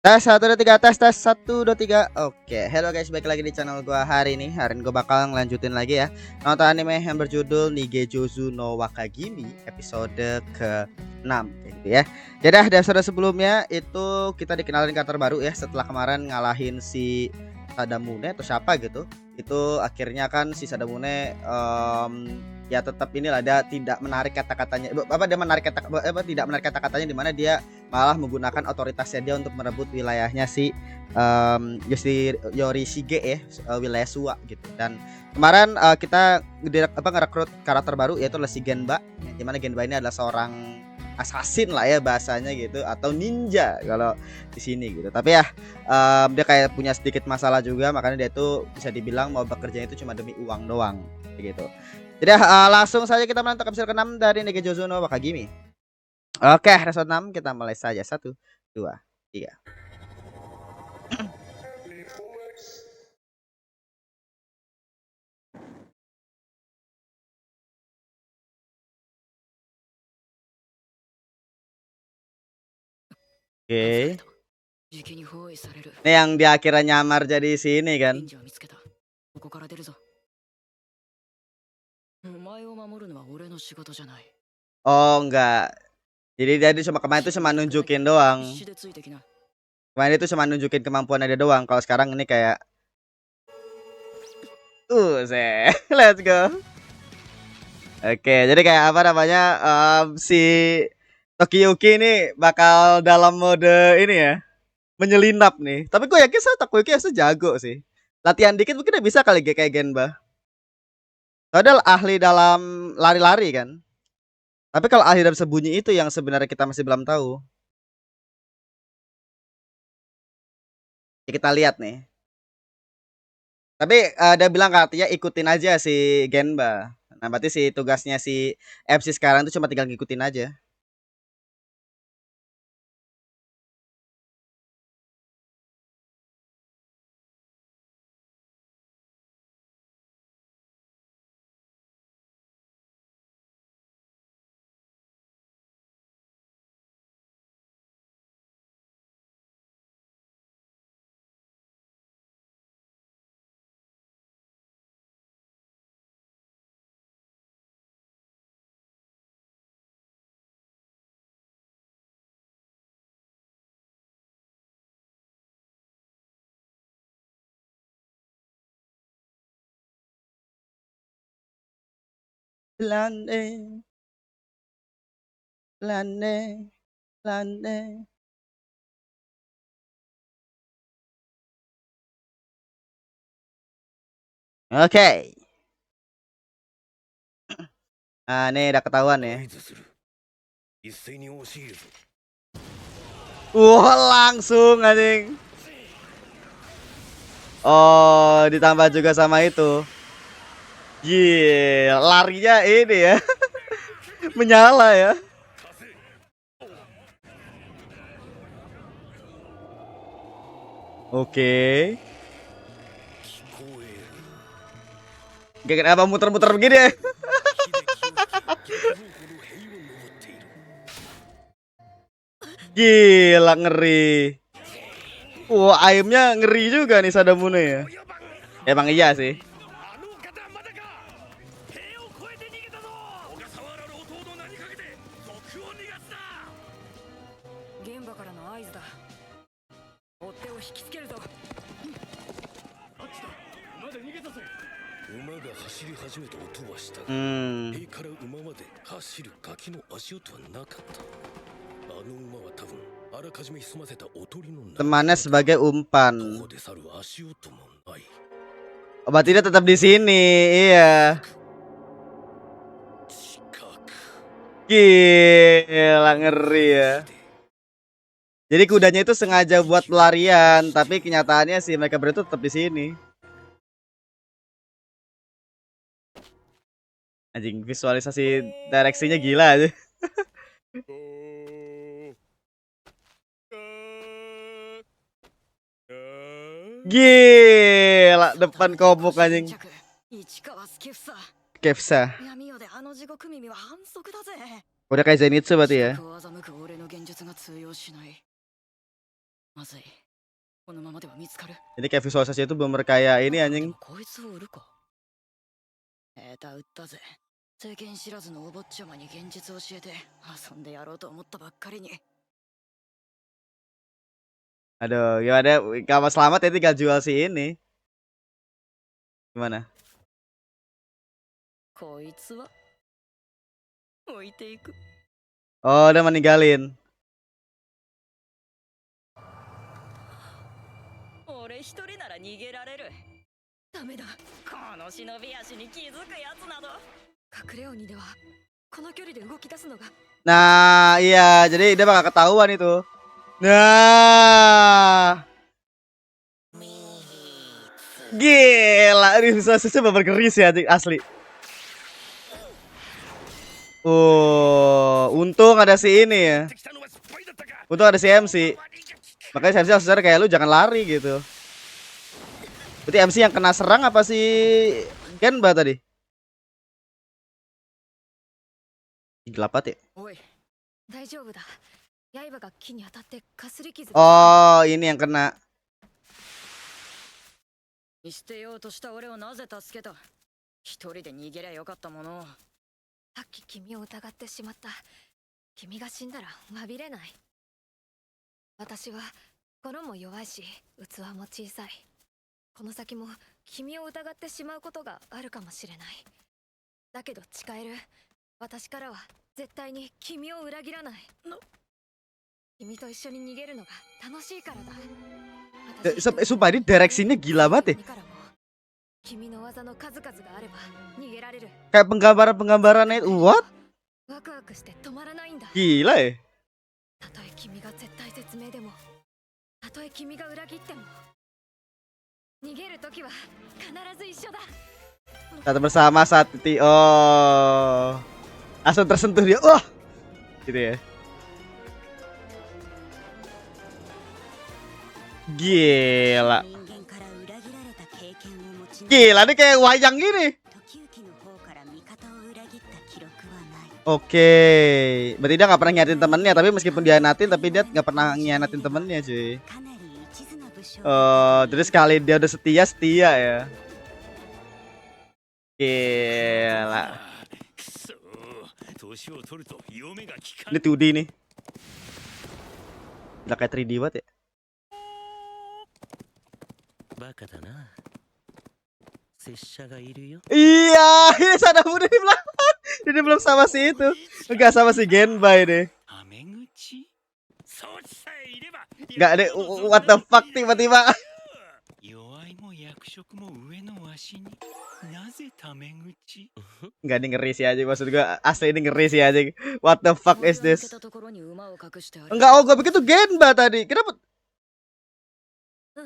Tes 1 2 3 tes 1 2 3. Oke, hello guys, balik lagi di channel gua hari ini. Hari ini gua bakal ngelanjutin lagi ya nonton anime yang berjudul Nigejozu no Wakagimi episode ke-6 gitu ya. Jadi di episode sebelumnya itu kita dikenalin karakter baru ya, setelah kemarin ngalahin si Sadamune atau siapa gitu. Itu akhirnya kan si Sadamune ya tetap inilah dia tidak menarik kata-katanya. Tidak menarik kata-katanya, di mana dia malah menggunakan otoritasnya dia untuk merebut wilayahnya si Yorishige ya, wilayah Suwa gitu. Dan kemarin kita ngerekrut karakter baru, yaitu si Genba, di mana Genba ini adalah seorang assassin lah ya bahasanya gitu, atau ninja kalau di sini gitu. Tapi ya dia kayak punya sedikit masalah juga, makanya dia tuh bisa dibilang mau bekerja itu cuma demi uang doang gitu. Jadi langsung saja kita menonton episode ke-6 dari Nigejozu no Wakagimi. Oke, episode 6 kita mulai saja. 1 2 3. Oke. Ini yang di akhirnya nyamar jadi sini kan. Oh enggak. Jadi dia cuma kemarin itu cuma nunjukin doang. Kemarin itu cuma nunjukin kemampuan dia doang. Kalau sekarang ini kayak let's go. Oke, jadi kayak apa namanya, si Tokiyuki ini bakal dalam mode ini ya, menyelinap nih. Tapi gue yakin Tokiyuki harusnya jago sih. Latihan dikit mungkin bisa kali kayak Genba. Padahal ahli dalam lari-lari kan. Tapi kalau ahli dalam sembunyi itu yang sebenarnya kita masih belum tahu. Ya, kita lihat nih. Tapi dia bilang katanya ikutin aja si Genba. Nah, berarti si tugasnya si MC sekarang itu cuma tinggal ngikutin aja. Landing, landing, landing. Oke. Nah, ini udah ketahuan ya. Wah, langsung anjing. Oh, ditambah juga sama itu. Gila, larinya ini ya. Menyala ya. Oke. Gak kenapa muter-muter begini ya. Gila, ngeri. Wah, ayamnya ngeri juga nih Sadamune ya. Emang iya sih. Temannya sebagai umpan. Oh, berarti dia tetap di sini, iya. Gila, ngeri ya. Jadi kudanya itu sengaja buat pelarian, tapi kenyataannya sih mereka berdua tetap di sini. Anjing, visualisasi direksinya gila aja. Gila, depan komuk anjing. Kefsa. Udah kayak Zenitsu berarti ya. まずい。このままでは見つかる。 Ini kayak visualisasi itu bener kayak ini で anjing. もこいつを売るか。下手売ったぜ。世間知らずのお坊ちゃまに現実を教えて遊んでやろうと思ったばっかりに。 Aduh, gimana? Kamu selamat ya tinggal jual si ini. Gimana? こいつは置いていく。 Oh, udah meninggalin. 俺一人なら逃げられる。ダメだ。この忍び足に気づくやつなど。隠れ鬼ではこの距離で動き出すのが。 Nah, iya, jadi dia bakal ketahuan itu. Nah, gila, ini visualisasinya bener ngeri sih anjing, asli. Untung ada si ini ya. Untung ada si MC. Makanya si MC harus sadar kayak lu jangan lari gitu. Berarti MC yang kena serang apa si Genba tadi? Gelap banget ya. Oh, ini yang kena. 見捨てようとした俺をなぜ助けた。一人で逃げりゃよかったものを。さっき君を疑ってしまった。君が死んだら詫びれない。私は心も弱いし器も小さい。この先も君を疑ってしまうことがあるかもしれない。だけど誓える。私からは絶対に君を裏切らない。君と一緒に逃げるのが楽しいからだ。 Sumpah ini direksinya gila banget ya. Kayak penggambaran-penggambarannya itu. What? Gila ya. Saat bersama saat itu. Oh, langsung tersentuh dia. Wah, gitu ya. Gila. Gila nih kayak wayang gini. Oke, berarti dia nggak pernah ngianatin temennya, tapi meskipun dia natin, tapi dia nggak pernah ngianatin temennya, cuy. Terus sekali dia udah setia ya. Gila. Ini 2D nih. Udah kayak 3D banget ya. Iya, ini Sadamu di belakang. Ini belum sama si itu. Enggak sama si Genba ini. Enggak ada what the fuck tiba-tiba. Enggak, ini ngeri sih aja, maksud gua asli ini ngeri sih aja. What the fuck is this? Enggak, oh gua begitu Genba tadi. Kenapa?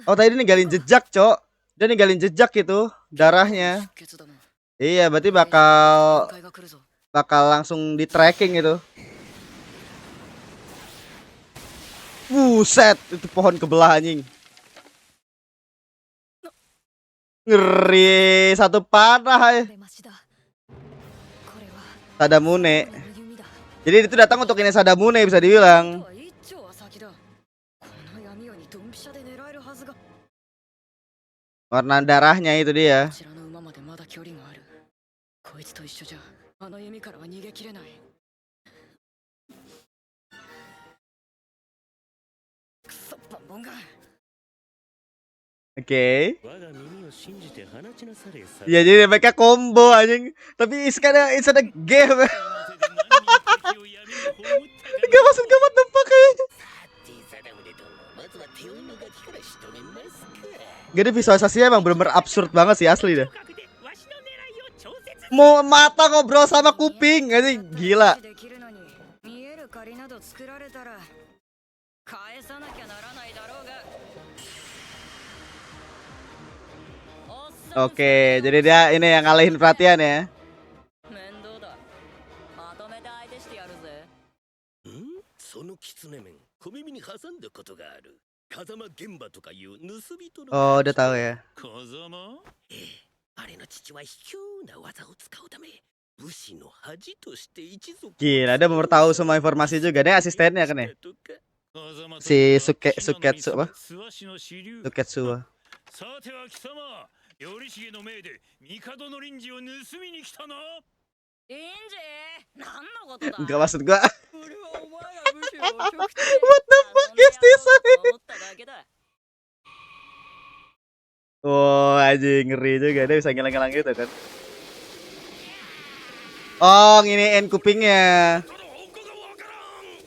Oh tadi ninggalin jejak, Cok. Dia ninggalin jejak itu darahnya. Iya, berarti bakal langsung di tracking itu. Buset, itu pohon kebelah anjing. Ngeri, satu panah ya. Sadamune. Jadi itu datang untuk ini Sadamune bisa dibilang. Warna darahnya itu dia. Oke. Ya jadi mereka combo anjing. Tapi sekarang it's a game. Gak maksud gak what the fuck ya. Gak ada visualisasinya emang bener-bener absurd banget sih asli dah. Mau mata ngobrol sama kuping aja gila. Oke, jadi dia ini yang ngalihin perhatian ya. Oh, udah tahu ya. Gila, dia baru tahu semua informasi juga. Dia asistennya kan ya. si Suketsu apa? Suketsu. さては貴様、頼重の命で帝の臨時を盗みに来たな。リンジ何のことだ Enggak maksud gua. 俺はお前が武士を極定 What the fuck is this? 思っただけだ Oh, anjing ngeri juga dia bisa ngilang-ngilang gitu kan. Oh, nginiin kupingnya. ただ他がわからん。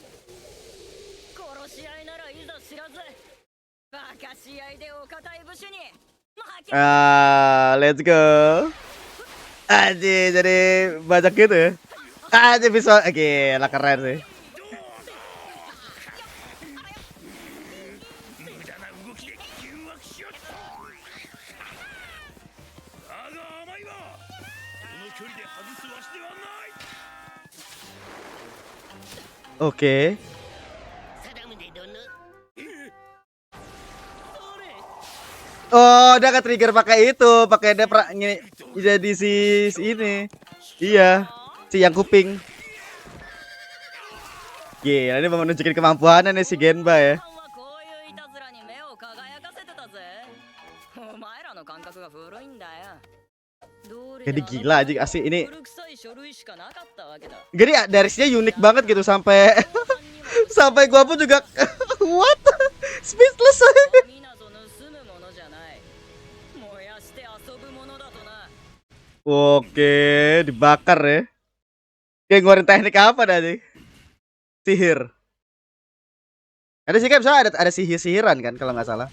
殺し合いならいざ知らずバカし合いでお堅い武士に負け Ah, let's go. Anjing jadi banyak gitu ya. Anjing bisa. Oke, lah keren sih. 無駄な動きで誘惑しよった。だが甘いわ。この距離で外すわしではない。 Oke. 定むで殿。 Oh, udah ke trigger pakai itu, pakai dia jadi si ini. Iya, si yang kuping. Gila, ini mau nunjukin kemampuannya nih si Genba ya. はこういういたずらに目を輝かせてたぜお前らの感覚が古いんだよ Jadi gila aja asli ini. 古臭い書類しかなかったわけだ Jadi darisnya unik banget gitu sampai sampai gua pun juga what? Speechless. 神など盗むものじゃない燃やして遊ぶものだとな Oke, dibakar ya. Kayak ngeluarin teknik apa tadi? Sihir. Ada sih kan misalnya ada sihir-sihiran kan kalau nggak salah.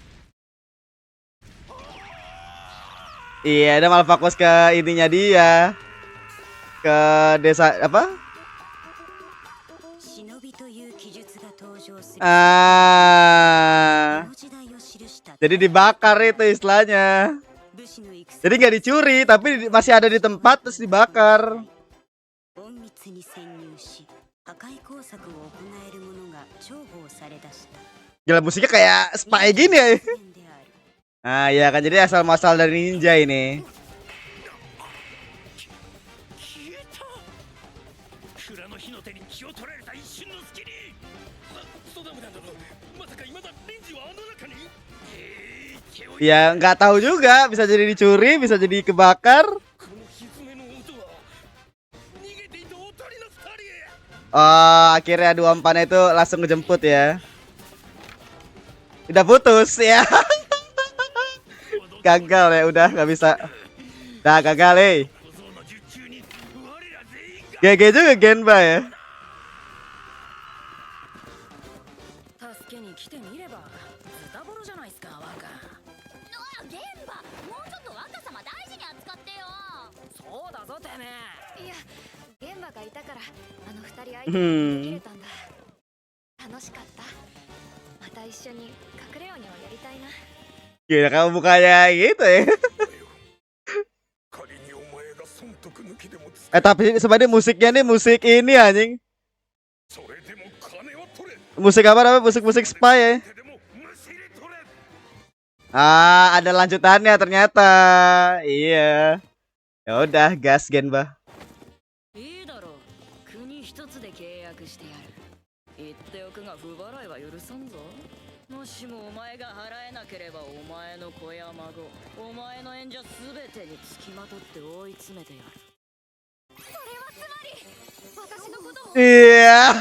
Iya, ada malah fokus ke intinya dia. Ke desa apa? Jadi dibakar itu istilahnya. Jadi nggak dicuri, tapi masih ada di tempat terus dibakar. Gila musiknya kayak spy gini ya. Nah ya kan jadi asal muasal dari ninja ini. 消えた。蔵の火の手に気を取られた一瞬の隙に。ソダムなんだろ。まさか未だレンジはあの中に。手を Ya nggak tahu juga, bisa jadi dicuri, bisa jadi kebakar. この蹄の音は逃げていたおとりの二人へ。 Oh, akhirnya dua empan itu langsung ngejemput ya. Udah putus ya. Gagal ya, udah nggak bisa. Dah gagal小僧の術中に我ら全員が。 GG juga Genba ya. 助けに来てみればズタボロじゃないすか若ゲンバもうちょっと若様大事に扱ってよそうだぞてめえいやゲンバがいたからあの二人相手にできれたんだ楽しかったまた一緒に隠れようにをやりたいな Gila kamu mukanya gitu ya. 仮にお前が損得抜きでもつ Tapi sebenarnya musiknya nih musik ini anjing. それでも金を取れ。 Musik apa namanya? Musik spy ya. 手でもむしり取れ。 Ah, ada lanjutannya ternyata. Iya. Ya udah, gas Genba. いいだろう国一つで契約してやる言っておくが不払いは許さんぞもしもお前が払えなければお前の子や孫お前の演者すべてにつきまとって追い詰めてやるそれはつまり私のことを Iya.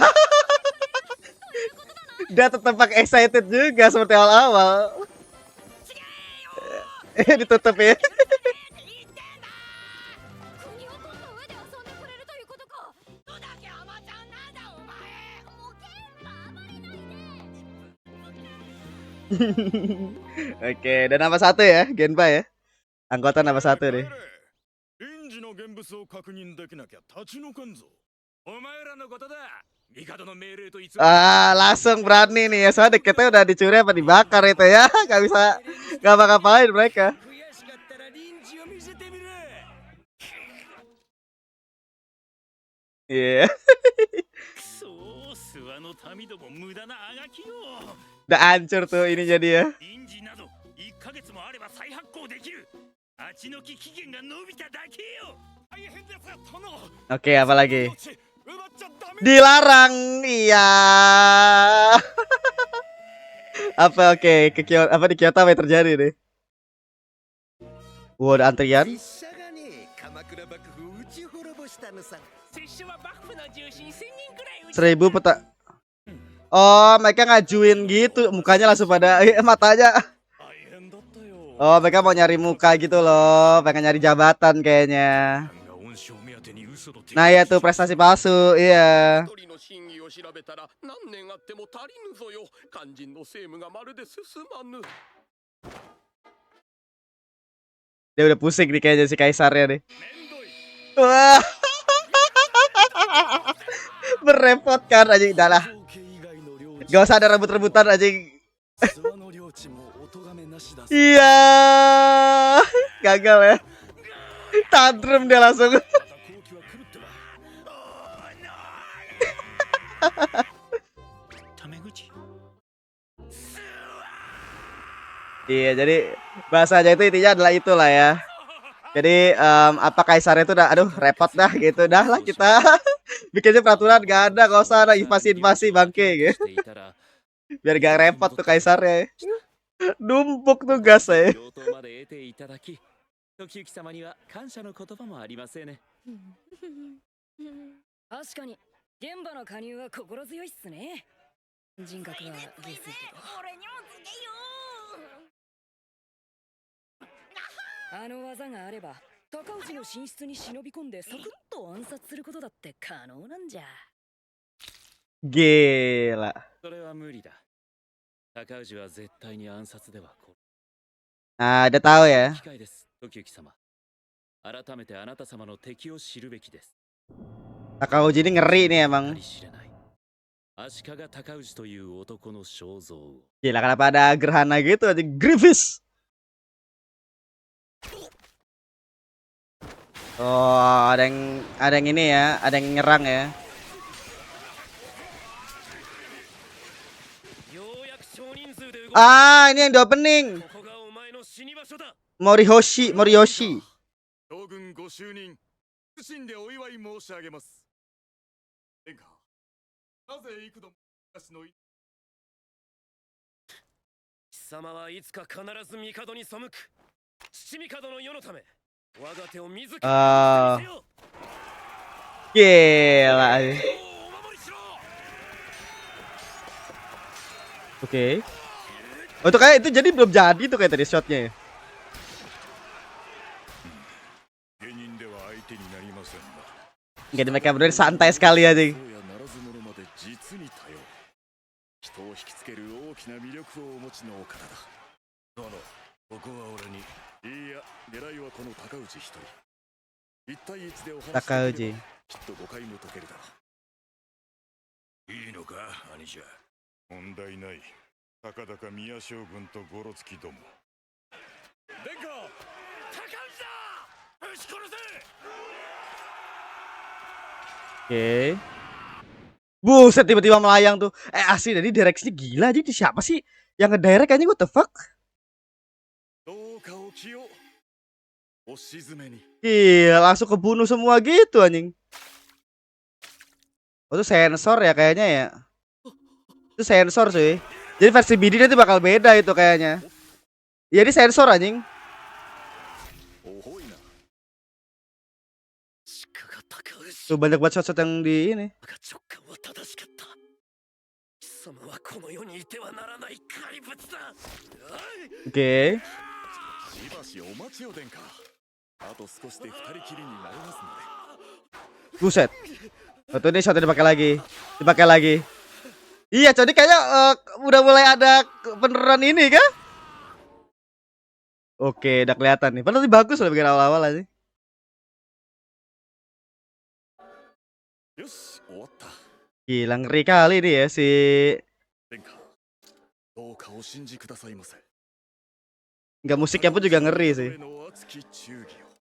Dia tetap pakai excited juga seperti awal-awal. Ditutup ya. 国を取った上で遊んでくれるということかどだけ甘ちゃんなんだお前もうゲンバ暴れないで Oke, dan nama satu ya, Genba ya. Anggota nama satu nih. レンジの現物を確認できなきゃ立ち退かんぞ。お前らのことだ。帝の命令と偽り。 Ah, langsung berani nih ya. Soalnya deketnya udah dicuri apa dibakar itu ya. Gak bisa ngapa-ngapain mereka. 悔しかったら臨時を見せてみろ。 Iya. そう、諏訪の民ども無駄なあがきよ。 Udah hancur tuh ininya dia. 臨時など1ヶ月もあれば再発行できる。あちのき期限が伸びただけよ。大変です殿。 Oke, apa lagi? 奪っちゃダメ。 Dilarang. Iya. Apa oke ke Kyoto apa di Kyoto apa yang terjadi nih? Wow, ada antrian. 拙者がね鎌倉幕府を打ち滅ぼしたのさ拙者は幕府の重臣1000人くらい 1000 peta. Oh, mereka ngajuin gitu, mukanya langsung pada matanya. 大変だったよ Oh, mereka mau nyari muka gitu loh, pengen nyari jabatan kayaknya. が恩賞目当てに嘘の手 Nah, ya tuh prestasi palsu, iya. 一人の真偽を調べたら何年あっても足りぬぞよ肝心の政務がまるで進まぬ Dia udah pusing nih kayaknya si kaisarnya nih. めんどい Wah. Merepotkan anjing, dah lah. 造形以外の領地 Gak usah ada rebut-rebutan anjing. 諏訪の領地もお咎めなしだ Iya. Gagal ya. Tantrum dia langsung. また好機は来るってばタメ口 Iya, jadi bahasanya itu intinya adalah itulah ya. Jadi apa kaisarnya itu udah aduh repot dah gitu dah lah kita bikinnya peraturan gak ada, gak usah ada invasi-invasi bangke gitu. していたら Biar gak repot tuh kaisarnya. Numpuk tugas ya. 上等まで得ていただき時行様には感謝の言葉もありませんね確かに現場の加入は心強いっすね。人格は下水けど俺にもつけよあの技があれば高内の寝室に忍び込んでサクッと暗殺することだって可能なんじゃ。 Gila. それは無理だ高氏は絶対に暗殺ではこ Nah, udah tahu ya. 機会です時行様改めてあなた様の敵を知るべきです Takauji ini ngeri nih あ emang. り知れない足利高氏という男の肖像を Gila, kenapa ada gerhana gitu aja Grievous. Oh, ada yang ini ya, ada yang nyerang ya. ようやく少人数で動く Ah, ini yang di opening. ここがお前の死に場所だ Moriyoshi. 将軍ご就任、謹んでお祝い申し上げます。殿下、なぜ幾度も私の貴様はいつか必ず帝に背く父帝の世のため我が手を自ら見せよ Gila. お守りしろ Oke. Oh, itu kayak itu jadi belum jadi tuh kayak tadi shotnya ya. 下人では相手になりませんが、 Jadi mereka bener santai sekali aja. そうやならず者まで実に多様。人を引きつける大きな魅力をお持ちのお方だ。殿、ここは俺に。いいや、狙いはこの高内一人。一対一でお話しできれ Takauji. ばきっと誤解も解けるだろう。いいのか、兄者。問題ない。たかだか宮将軍とゴロツキども。殿下、高氏だ撃ち殺せ Oke. Buset tiba-tiba melayang tuh. Asli dari direksinya gila aja. Ini siapa sih yang ngedirect kayaknya what the fuck? どうかお気を。お沈めに。 Iya, langsung kebunuh semua gitu anjing. Oh, itu sensor ya kayaknya ya. Itu sensor sih. Jadi versi BD nanti bakal beda itu kayaknya. Iya, ini sensor anjing. おほいな。 Tuh banyak banget shot-shot yang di ini. が直感は正しかった貴様はこの世にいてはならない怪物だ Oke. しばしお待ちよ殿下。あと少しで二人きりになりますので。 Buset. Oh, tuh ini shotnya dipakai lagi. Dipakai lagi. Iya, jadi kayaknya udah mulai ada peneran ini kan? Oke, udah kelihatan nih. Padahal tadi bagus loh bikin awal-awal aja. よし、終わった。 Gila ngeri kali nih ya si 殿下、どうかお信じくださいませ。 nggak musiknya pun juga ngeri sih. 俺の熱き忠義を。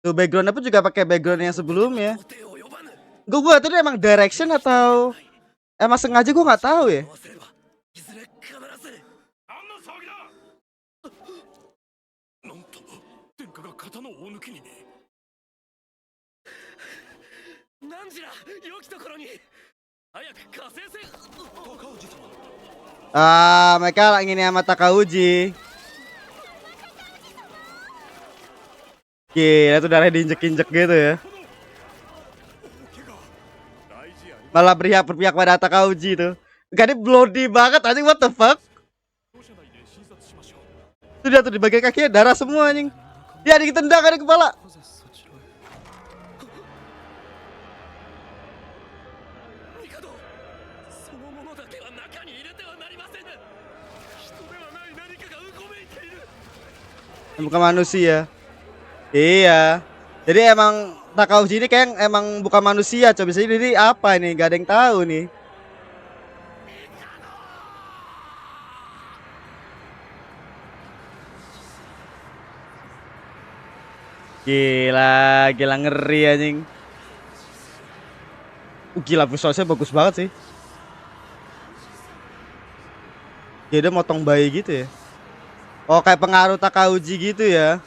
Tuh backgroundnya pun juga pakai background yang sebelumnya. 手を呼ばぬ Gue buat tadi emang direction atau emang sengaja gue nggak tahu ya. 合わせればいずれ必ず何の騒ぎだなんと殿下が刀をお抜きにね何時ら良きところに早く加勢せ高氏様 Ah, mereka ingin sama Takauji. Gila tuh darah diinjek-injek gitu ya. 大事やり Malah berpihak pada Takauji tuh. Gak ini bloody banget anjing, what the fuck? 同社内で診察しましょう Tuh dia tuh di bagian kakinya darah semua anjing. Dia ditendang kan di kepala. なぜそちらへ帝そのものだけは中に入れてはなりませぬ人ではない何かがうごめいている Bukan manusia. Iya. Jadi emang Takauji ini kayak emang bukan manusia, coba bisa jadi apa nih? Gak ada yang tahu nih. Gila ngeri anjing. Gila visualnya bagus banget sih. Dia motong bayi gitu ya. Oh, kayak pengaruh Takauji gitu ya.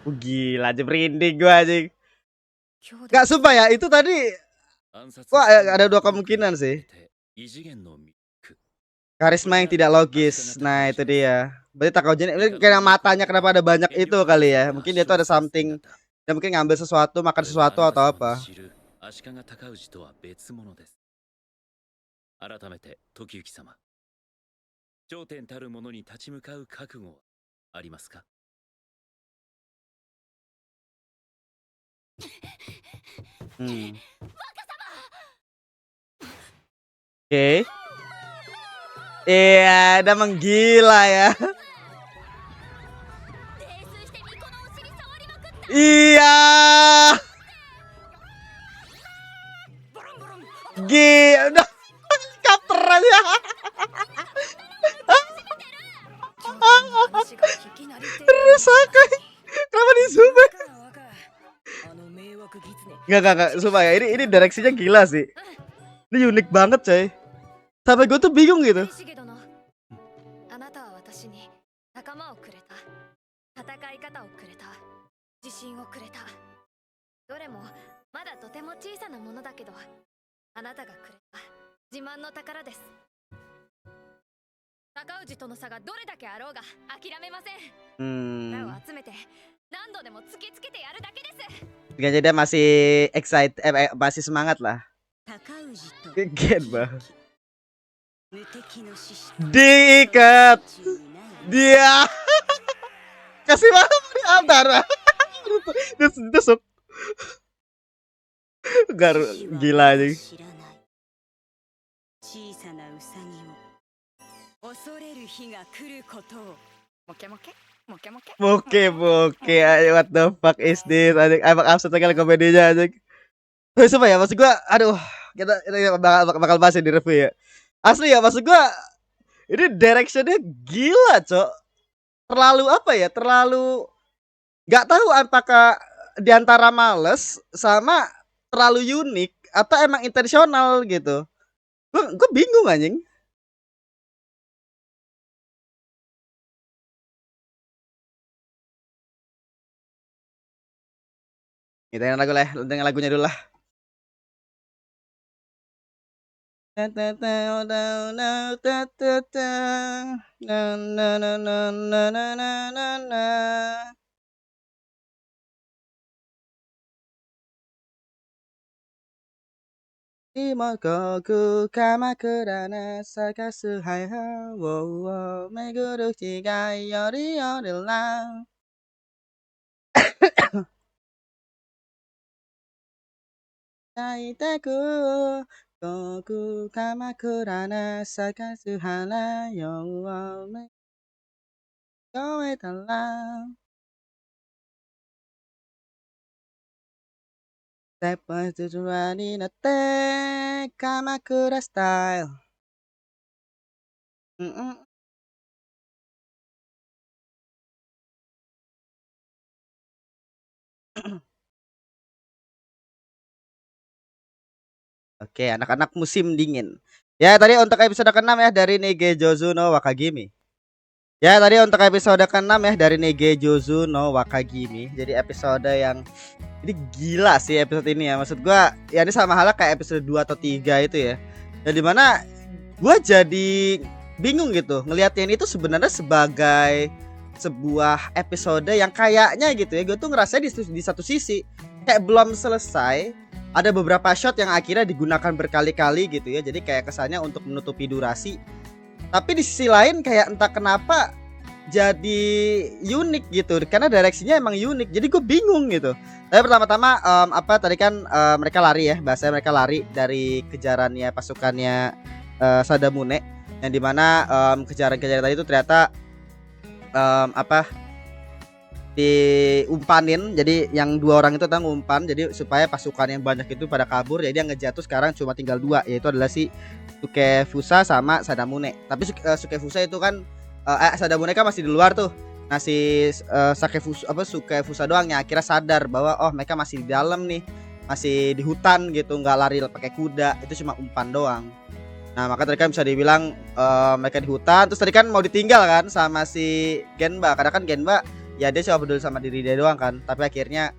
Gila aja merinding gua anjing. 兄弟 Gak sumpah ya, itu tadi 暗殺 Wah, ada dua kemungkinan sih. 異次元のミック karisma yang tidak logis. Nah, itu dia. Berarti Takauji ini kayak matanya kenapa ada banyak itu kali ya. Mungkin dia tuh ada something. Dia mungkin ngambil sesuatu, makan sesuatu atau apa. 足利尊氏とは別物です改めて時行様頂点たる者に立ち向かう覚悟はありますか Hmm. Oke. Iya, udah menggila ya. Iya. Gila, udah kapter aja. 話がいきなり出る Rusakai. Kenapa di zoom? あの迷惑ギツネ Enggak, sumpah ya. Ini direksinya gila sih. Ini unik banget, coy. Sampai gue tuh bingung gitu. 重殿あなたは私に仲間をくれた戦い方をくれた自信をくれたどれもまだとても小さなものだけどあなたがくれた自慢の宝です高氏との差がどれだけあろうが諦めません名を Hmm. 集めて何度でも突きつけてやるだけです Jadi dia masih excited, masih semangat lah. 高氏と Kaget banget. 無敵の獅子 Diikat. Dia kasih malam di antara. Tusuk. Garu gila aja. 知らない小さなウサギを恐れる日が来ることをモケモケモケモケ Boke, what the fuck is this? Anjing, emang absurd sekali komedinya anjing. Terus apa ya? Maksud gua, aduh, kita bakal bahas di review ya. Asli ya, maksud gua ini directionnya gila, Cok. Terlalu apa ya? Terlalu nggak tahu apakah di antara males sama terlalu unik atau emang intensional gitu. Gua bingung anjing. Kita dengerin lagunya dulu lah. Imokoku kamakura na sakasu haiha wo wo meguru higai yori yori la. Kaitaku koku kamakura na sakasu hara yo wo me koeta la. Teppei tujuan ni natte kamakura style. Oke, anak-anak musim dingin. Ya, tadi untuk episode ke-6 ya dari Nigejozu no Wakagimi. Ya tadi untuk episode ke-6 ya dari Negejozu no Wakagimi. Jadi episode yang ini gila sih episode ini ya. Maksud gua ya ini sama halnya kayak episode 2 atau 3 itu ya. Dan dimana gua jadi bingung gitu ngelihatnya ini tuh sebenarnya sebagai sebuah episode yang kayaknya gitu ya. Gue tuh ngerasa di satu sisi kayak belum selesai. Ada beberapa shot yang akhirnya digunakan berkali-kali gitu ya. Jadi kayak kesannya untuk menutupi durasi. Tapi di sisi lain kayak entah kenapa jadi unik gitu karena direksinya emang unik. Jadi gue bingung gitu. Tapi pertama-tama apa tadi kan mereka lari ya, bahasanya mereka lari dari kejarannya pasukannya Sadamune yang dimana kejaran-kejaran tadi itu ternyata apa diumpanin. Jadi yang 2 orang itu ngumpan jadi supaya pasukan yang banyak itu pada kabur. Jadi yang ngejatuh sekarang cuma tinggal 2, yaitu adalah si Sukefusa sama Sadamune. Tapi Sukefusa itu kan Sadamune kan masih di luar tuh. Nah si Sukefusa doang yang akhirnya sadar bahwa oh mereka masih di dalam nih, masih di hutan gitu, nggak lari pakai kuda, itu cuma umpan doang. Nah maka tadi kan bisa dibilang mereka di hutan. Terus tadi kan mau ditinggal kan sama si Genba, karena kan Genba ya dia cuma peduli sama diri dia doang kan. Tapi akhirnya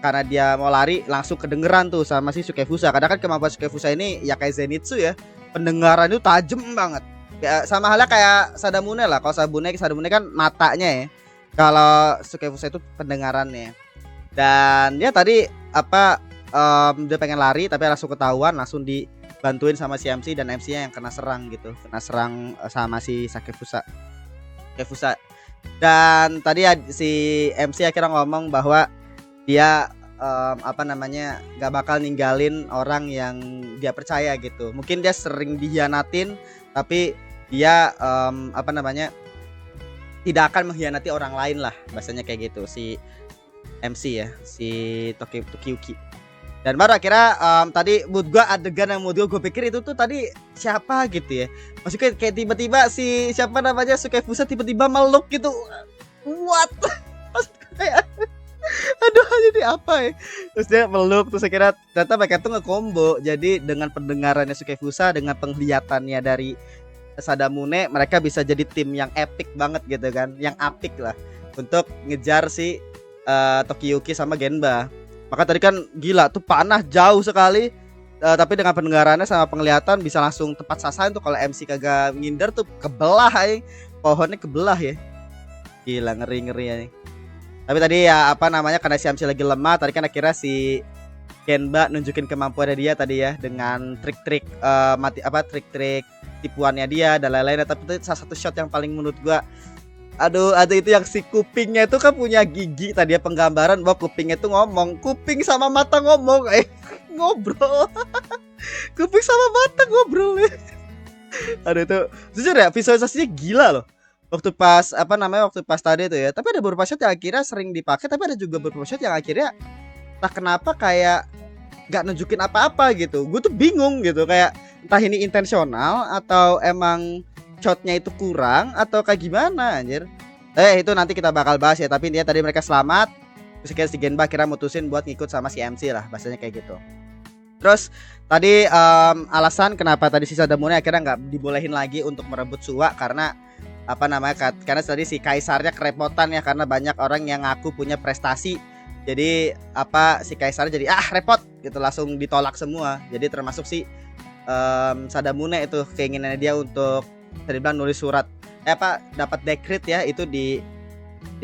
karena dia mau lari langsung kedengeran tuh sama si Sukefusa. Karena kan kemampuan Sukefusa ini ya kayak Zenitsu ya, pendengaran itu tajam banget. Kayak sama halnya kayak Sadamune lah. Kalau Sadamune kan matanya ya. Kalau Sukefusa itu pendengarannya. Dan ya tadi apa dia pengen lari tapi langsung ketahuan, langsung dibantuin sama si MC dan MC-nya yang kena serang gitu. Kena serang sama si Sukefusa. Dan tadi si MC akhirnya ngomong bahwa dia gak bakal ninggalin orang yang dia percaya gitu. Mungkin dia sering dihianatin tapi dia tidak akan mengkhianati orang lain lah, bahasanya kayak gitu si MC ya, si Tokiyuki. Dan baru akhirnya tadi mood gue adegan yang mood gue pikir itu tuh tadi siapa gitu ya. Maksudnya kayak tiba-tiba si siapa namanya Sukefusa tiba-tiba meluk gitu. What? Kayak aduh jadi apa ya. Terus dia meluk, terus saya kira ternyata mereka tuh nge-combo. Jadi dengan pendengarannya Sukefusa, dengan penglihatannya dari Sadamune, mereka bisa jadi tim yang epic banget gitu kan, yang apik lah untuk ngejar si Tokiyuki sama Genba. Maka tadi kan gila tuh panah jauh sekali, tapi dengan pendengarannya sama penglihatan bisa langsung tepat sasaran tuh. Kalau MC kagak ngindar tuh kebelah ya, pohonnya kebelah ya. Gila ngeri ya nih. Tapi tadi ya karena si MC lagi lemah, tadi kan akhirnya si Genba nunjukin kemampuannya dia tadi ya dengan trik-trik trik-trik tipuannya dia dan lain-lain. Tapi itu salah satu shot yang paling menurut gua aduh itu yang si kupingnya itu kan punya gigi tadi ya, penggambaran bahwa kupingnya itu ngomong, kuping sama mata ngomong ngobrol. Kuping sama mata ngobrol. Aduh itu jujur ya visualisasinya gila loh. Waktu pas tadi itu ya. Tapi ada beberapa shot yang akhirnya sering dipakai, tapi ada juga beberapa shot yang akhirnya entah kenapa kayak gak nunjukin apa-apa gitu. Gue tuh bingung gitu, kayak entah ini intensional atau emang shotnya itu kurang atau kayak gimana anjir. Itu nanti kita bakal bahas ya. Tapi dia tadi mereka selamat. Terus kayak si Genba kira mutusin buat ngikut sama si MC lah, bahasanya kayak gitu. Terus tadi alasan kenapa tadi si Sadamune akhirnya gak dibolehin lagi untuk merebut Suwa karena karena tadi si kaisarnya kerepotan ya, karena banyak orang yang ngaku punya prestasi. Jadi si kaisar jadi repot gitu, langsung ditolak semua. Jadi termasuk si Sadamune itu keinginannya dia untuk tadi bilang nulis surat dapat dekret ya, itu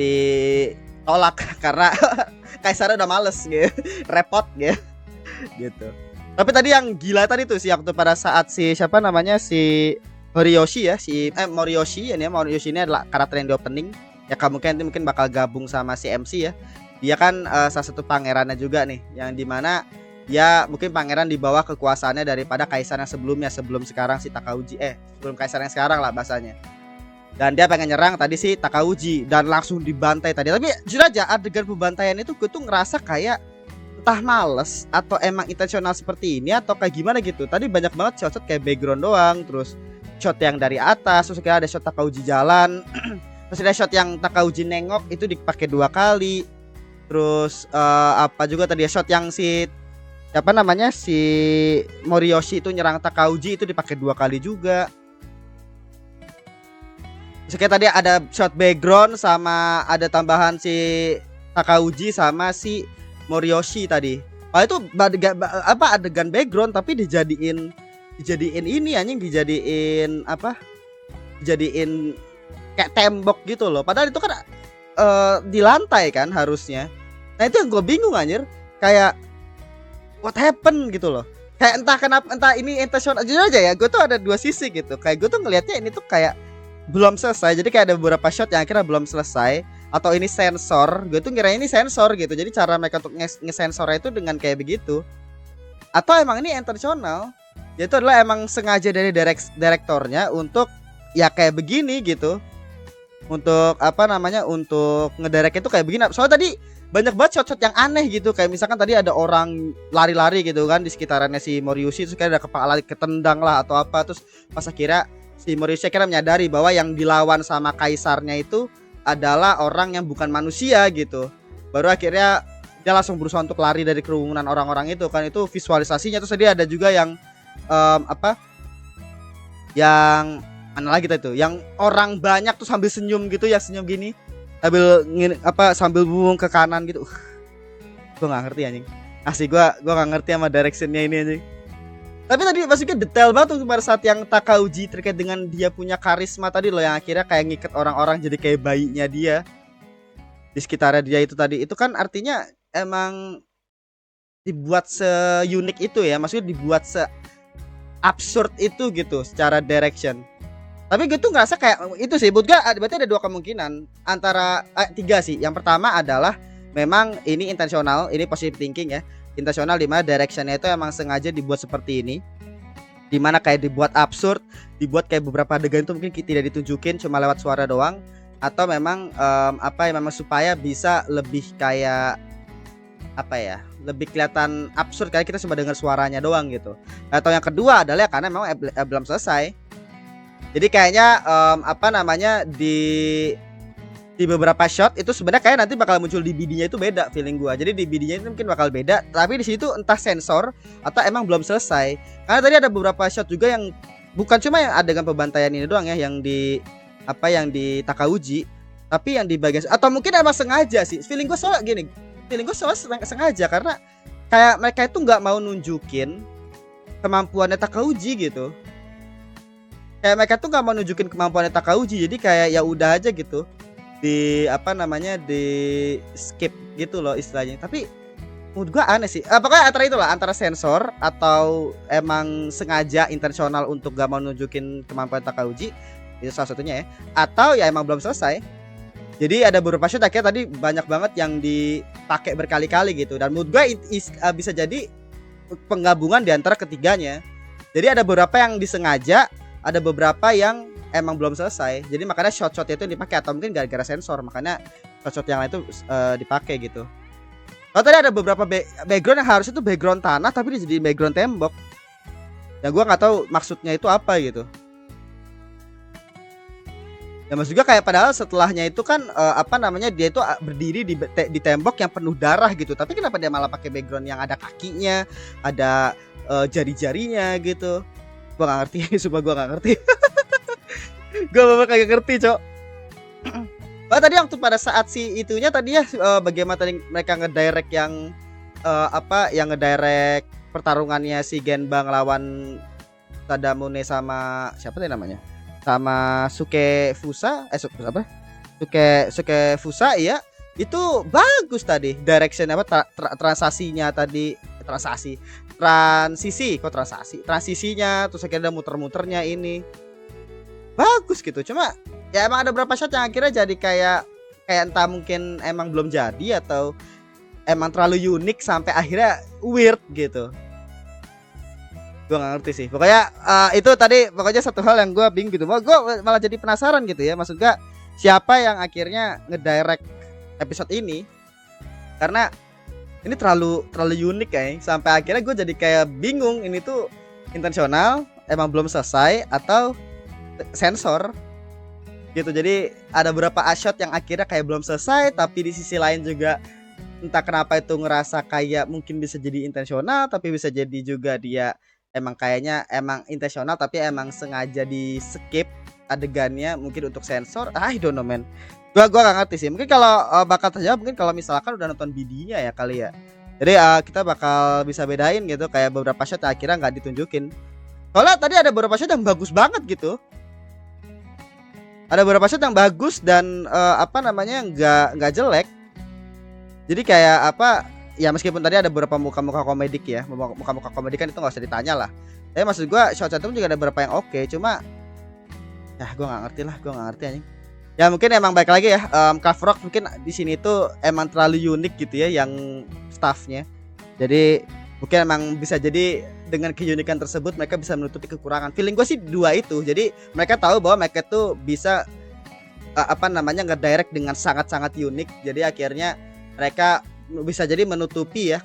ditolak karena kaisarnya udah males gitu. Repot gitu. Tapi tadi yang gila tadi tuh waktu pada saat si Moriyoshi ya, Moriyoshi ini adalah karakter yang di opening ya, mungkin bakal gabung sama si MC ya. Dia kan salah satu pangerannya juga nih, yang dimana ya mungkin pangeran di bawah kekuasaannya daripada kaisar yang sebelumnya, sebelum sekarang si Takauji, sebelum kaisar yang sekarang lah bahasanya. Dan dia pengen nyerang tadi si Takauji dan langsung dibantai tadi. Tapi jujur aja adegan pembantaian itu gue tuh ngerasa kayak entah males atau emang intensional seperti ini atau kayak gimana gitu. Tadi banyak banget shot-shot kayak background doang, terus shot yang dari atas, terus kira ada shot Takauji jalan, terus ada shot yang Takauji nengok itu dipakai 2 kali. Terus juga tadi shot yang si Moriyoshi itu nyerang Takauji itu dipakai 2 kali juga. Kayak tadi ada shot background sama ada tambahan si Takauji sama si Moriyoshi tadi. Oh itu apa adegan background tapi dijadiin ini anjing, dijadiin apa? Dijadiin kayak tembok gitu loh. Padahal itu kan di lantai kan harusnya. Nah itu yang gue bingung anjir. Kayak what happened gitu loh. Kayak entah kenapa, entah ini intentional aja ya. Gue tuh ada dua sisi gitu. Kayak gue tuh ngelihatnya ini tuh kayak belum selesai. Jadi kayak ada beberapa shot yang akhirnya belum selesai. Atau ini sensor. Gue tuh ngira ini sensor gitu. Jadi cara mereka untuk ngesensornya itu dengan kayak begitu. Atau emang ini intentional. Itu adalah emang sengaja dari direktornya untuk ya kayak begini gitu. Untuk apa namanya, untuk ngederek itu kayak begini. Soalnya tadi banyak banget shot-shot yang aneh gitu. Kayak misalkan tadi ada orang lari-lari gitu kan di sekitarannya si Moriyoshi. Terus kayak ada kepala ketendang lah atau apa. Terus pas akhirnya si Moriyoshi akhirnya menyadari bahwa yang dilawan sama kaisarnya itu adalah orang yang bukan manusia gitu. Baru akhirnya dia langsung berusaha untuk lari dari kerumunan orang-orang itu kan. Itu visualisasinya. Terus tadi ada juga yang apa, yang mana lagi itu, yang orang banyak tuh sambil senyum gitu ya, senyum gini sambil bungkung ke kanan gitu. Gue nggak ngerti anjing. Asli gue nggak ngerti sama directionnya ini anjing. Tapi tadi maksudnya detail banget tuh pada saat yang Takauji terkait dengan dia punya karisma tadi loh, yang akhirnya kayak ngikat orang-orang jadi kayak bayinya dia di sekitarnya dia itu tadi. Itu kan artinya emang dibuat seunik itu ya, maksudnya dibuat absurd itu gitu secara direction. Tapi gue tuh ngerasa kayak itu sih, buat gue berarti ada dua kemungkinan antara tiga sih. Yang pertama adalah memang ini intensional, ini positive thinking ya, intensional dimana directionnya itu emang sengaja dibuat seperti ini, dimana kayak dibuat absurd, dibuat kayak beberapa adegan itu mungkin tidak ditunjukin cuma lewat suara doang, atau memang apa ya, memang supaya bisa lebih kayak apa ya, lebih kelihatan absurd kayak kita cuma dengar suaranya doang gitu. Atau yang kedua adalah karena memang belum selesai. Jadi kayaknya apa namanya, di beberapa shot itu sebenarnya kayak nanti bakal muncul di BD-nya itu beda feeling gua. Jadi di BD-nya itu mungkin bakal beda, tapi di situ entah sensor atau emang belum selesai. Karena tadi ada beberapa shot juga yang bukan cuma yang adegan pembantaian ini doang ya, yang di apa, yang di Takauji, tapi yang di bagian, atau mungkin emang sengaja sih. Feeling gua soalnya gini, feeling gue soalnya sengaja karena kayak mereka itu nggak mau nunjukin kemampuannya Takauji gitu. Kayak mereka tuh nggak mau nunjukin kemampuannya Takauji, jadi kayak ya udah aja gitu, di apa namanya, di skip gitu loh istilahnya. Tapi menurut gue aneh sih. Pokoknya antara itulah, antara sensor atau emang sengaja intensional untuk gak mau nunjukin kemampuan Takauji, itu salah satunya ya. Atau ya emang belum selesai. Jadi ada beberapa shot akhirnya tadi banyak banget yang dipakai berkali-kali gitu. Dan menurut gue bisa jadi penggabungan di antara ketiganya. Jadi ada beberapa yang disengaja, ada beberapa yang emang belum selesai. Jadi makanya shot-shotnya itu dipakai, atau mungkin gara-gara sensor makanya shot-shot yang lain itu dipakai gitu. Kalau tadi ada beberapa background yang harusnya itu background tanah tapi jadi background tembok. Yang gue nggak tahu maksudnya itu apa gitu. Ya maksud juga kayak padahal setelahnya itu kan apa namanya, dia itu berdiri di tembok yang penuh darah gitu. Tapi kenapa dia malah pakai background yang ada kakinya, ada jari-jarinya gitu. Gua gak ngerti, sumpah gua gak ngerti. Gua memang kagak ngerti, Cok. Tadi waktu pada saat si itunya tadi ya, bagaimana tadi mereka ngedirect yang apa, yang ngedirect pertarungannya si Genba ngelawan Tadamune sama siapa tadi namanya? Sama Sukefusa, apa? Sukefusa ya. Itu bagus tadi direction apa, transasinya tadi, transisinya, terus akhirnya ada muter-muternya ini bagus gitu. Cuma ya emang ada beberapa shot yang akhirnya jadi kayak entah mungkin emang belum jadi atau emang terlalu unik sampai akhirnya weird gitu. Gue gak ngerti sih. Pokoknya itu tadi pokoknya satu hal yang gue bingung gitu. Gue malah jadi penasaran gitu ya. Maksud gue siapa yang akhirnya ngedirect episode ini, karena ini terlalu unik kayak. Sampai akhirnya gue jadi kayak bingung, ini tuh intensional, emang belum selesai, atau sensor gitu. Jadi ada beberapa shot yang akhirnya kayak belum selesai, tapi di sisi lain juga entah kenapa itu ngerasa kayak mungkin bisa jadi intensional, tapi bisa jadi juga dia emang kayaknya emang intensional tapi emang sengaja di skip adegannya, mungkin untuk sensor. I don't know man. Gua gak ngerti sih. Mungkin kalau bakal terjawab mungkin kalau misalkan udah nonton BD-nya ya kali ya. Jadi kita bakal bisa bedain gitu kayak beberapa shot yang akhirnya nggak ditunjukin. Soalnya tadi ada beberapa shot yang bagus banget gitu. Ada beberapa shot yang bagus dan nggak jelek. Jadi kayak ya meskipun tadi ada beberapa muka-muka komedik ya, muka-muka komedik kan itu nggak usah ditanya lah. Tapi maksud gua shot itu juga ada beberapa yang oke, cuma ya gua nggak ngerti anjing. Ya mungkin emang baik lagi ya, Cover Rock mungkin di sini tuh emang terlalu unik gitu ya yang staffnya. Jadi mungkin emang bisa jadi dengan keunikan tersebut mereka bisa menutupi kekurangan. Feeling gue sih dua itu. Jadi mereka tahu bahwa mereka tuh bisa ngedirect dengan sangat-sangat unik. Jadi akhirnya mereka bisa jadi menutupi ya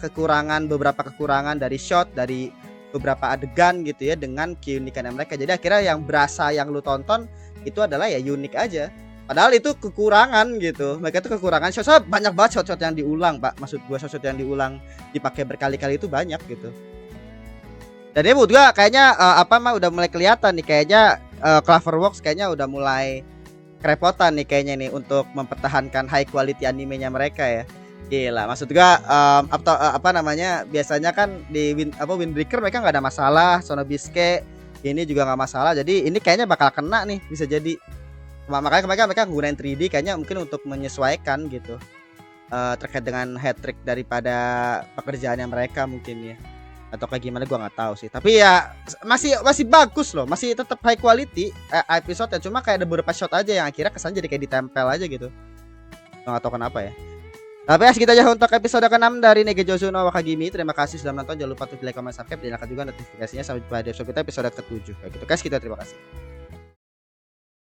beberapa kekurangan dari shot, dari beberapa adegan gitu ya dengan keunikannya mereka. Jadi akhirnya yang berasa yang lu tonton itu adalah ya unik aja. Padahal itu kekurangan gitu. Mereka itu kekurangan. Shot banyak banget shot-shot yang diulang, Pak. Maksud gua shot-shot yang diulang dipakai berkali-kali itu banyak gitu. Dan ini menurut gua kayaknya udah mulai kelihatan nih kayaknya Cloverworks kayaknya udah mulai kerepotan nih kayaknya nih untuk mempertahankan high quality animenya mereka ya. Gila, maksud gua biasanya kan di Windbreaker mereka nggak ada masalah, Sonobiske ini juga nggak masalah. Jadi ini kayaknya bakal kena nih, bisa jadi. Makanya mereka gunain 3D kayaknya mungkin untuk menyesuaikan gitu terkait dengan hat trick daripada pekerjaannya mereka mungkin ya, atau kayak gimana gua nggak tahu sih. Tapi ya masih bagus loh, masih tetap high quality episode ya, cuma kayak ada beberapa shot aja yang akhirnya kesan jadi kayak ditempel aja gitu, nggak tahu kenapa ya. Tapi ya segitu aja untuk episode ke-6 dari Negejosu no Wakagimi. Terima kasih sudah menonton, jangan lupa untuk like, comment, subscribe, dan nyalakan juga notifikasinya. Sampai jumpa di episode ke-7 kayak gitu guys, kita terima kasih.